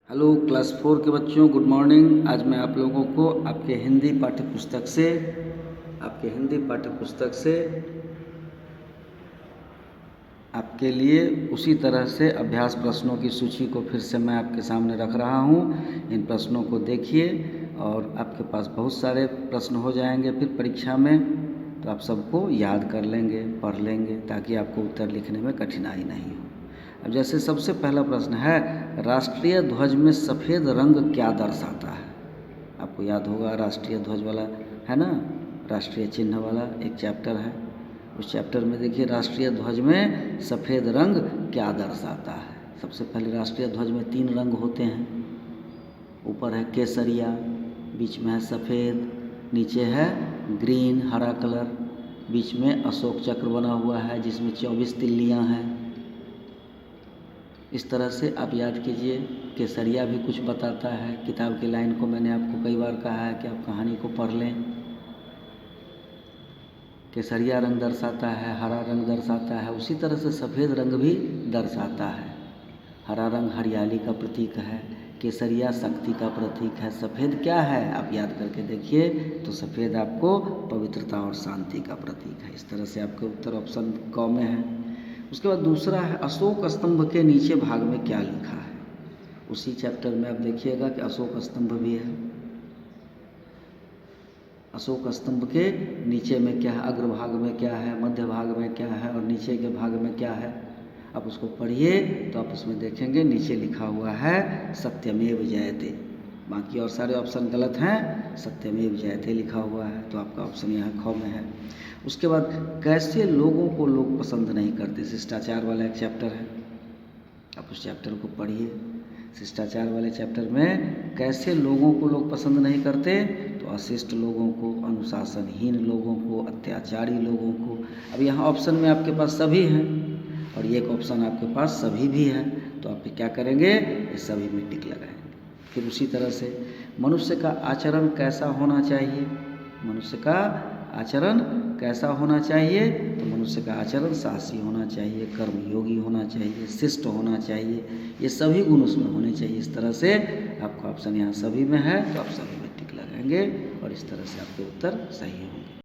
Hello class 4 के बच्चों, good morning. आज मैं आप लोगों को आपके हिंदी पाठ्य पुस्तक से आपके लिए उसी तरह से अभ्यास प्रश्नों की सूची को फिर से मैं आपके सामने रख रहा हूँ। इन प्रश्नों को देखिए और आपके पास बहुत सारे प्रश्न हो जाएंगे फिर परीक्षा में, तो आप सबको याद कर लेंगे, पढ़ लेंगे, ताकि आपको उत्तर लिखने में कठिनाई नहीं हो। अब जैसे सबसे पहला प्रश्न है, राष्ट्रीय ध्वज में सफ़ेद रंग क्या दर्शाता है? आपको याद होगा राष्ट्रीय ध्वज वाला है ना, राष्ट्रीय चिन्ह वाला एक चैप्टर है। उस चैप्टर में देखिए राष्ट्रीय ध्वज में सफ़ेद रंग क्या दर्शाता है। सबसे पहले राष्ट्रीय ध्वज में 3 रंग होते हैं। ऊपर है केसरिया, बीच में है सफ़ेद, नीचे है ग्रीन हरा कलर, बीच में अशोक चक्र बना हुआ है जिसमें 24 तिल्लियाँ हैं। इस तरह से आप याद कीजिए। केसरिया भी कुछ बताता है। किताब की लाइन को मैंने आपको कई बार कहा है कि आप कहानी को पढ़ लें। केसरिया रंग दर्शाता है, हरा रंग दर्शाता है, उसी तरह से सफ़ेद रंग भी दर्शाता है। हरा रंग हरियाली का प्रतीक है, केसरिया शक्ति का प्रतीक है। सफ़ेद क्या है आप याद करके देखिए, तो सफ़ेद आपको पवित्रता और शांति का प्रतीक है। इस तरह से आपके उत्तर ऑप्शन क में है। उसके बाद दूसरा है, अशोक स्तंभ के नीचे भाग में क्या लिखा है? उसी चैप्टर में आप देखिएगा कि अशोक स्तंभ भी है। अशोक स्तंभ के नीचे में क्या है, अग्रभाग में क्या है, मध्य भाग में क्या है और नीचे के भाग में क्या है? आप उसको पढ़िए तो आप उसमें देखेंगे नीचे लिखा हुआ है सत्यमेव जयते। बाकी और सारे ऑप्शन गलत हैं, सत्यमेव जयते लिखा हुआ है, तो आपका ऑप्शन यहाँ ख में है। उसके बाद कैसे लोगों को लोग पसंद नहीं करते, शिष्टाचार वाला एक चैप्टर है। आप उस चैप्टर को पढ़िए। शिष्टाचार वाले चैप्टर में कैसे लोगों को लोग पसंद नहीं करते, तो अशिष्ट लोगों को, अनुशासनहीन लोगों को, अत्याचारी लोगों को। अब यहाँ ऑप्शन में आपके पास सभी हैं और एक ऑप्शन आपके पास सभी भी है, तो आप क्या करेंगे, ये सभी में टिक लगाएंगे। फिर उसी तरह से मनुष्य का आचरण कैसा होना चाहिए? मनुष्य का आचरण कैसा होना चाहिए? तो मनुष्य का आचरण साहसी होना चाहिए, कर्मयोगी होना चाहिए, शिष्ट होना चाहिए। ये सभी गुण उसमें होने चाहिए। इस तरह से आपका ऑप्शन यहाँ सभी में है, तो आप सभी में टिक लगाएंगे और इस तरह से आपके उत्तर सही होंगे।